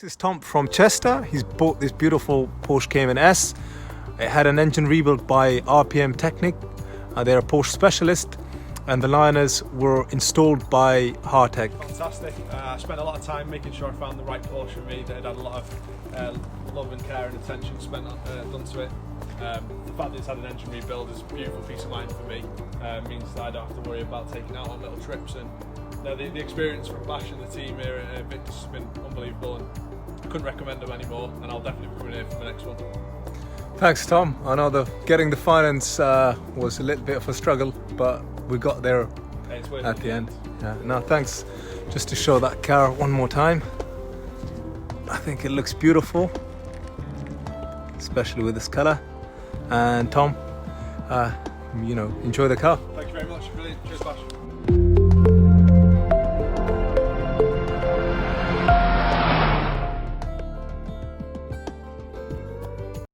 This is Tom from Chester. He's bought this beautiful Porsche Cayman S. It had an engine rebuilt by RPM Technic. They're a Porsche specialist, and the liners were installed by Hartech. Fantastic. I spent a lot of time making sure I found the right Porsche for me that had a lot of love and care and attention spent done to it. The fact that it's had an engine rebuild is a beautiful peace of mind for me. Means that I don't have to worry about taking out on little trips, and the experience from Bash and the team here at Invictus has been unbelievable, and I couldn't recommend them anymore, and I'll definitely be coming here for the next one. Thanks, Tom. I know getting the finance was a little bit of a struggle, but we got there at the end. Yeah. No, thanks. Just to show that car one more time. I think it looks beautiful, especially with this colour. And Tom, enjoy the car. Thank you very much. Brilliant. Cheers, Bash.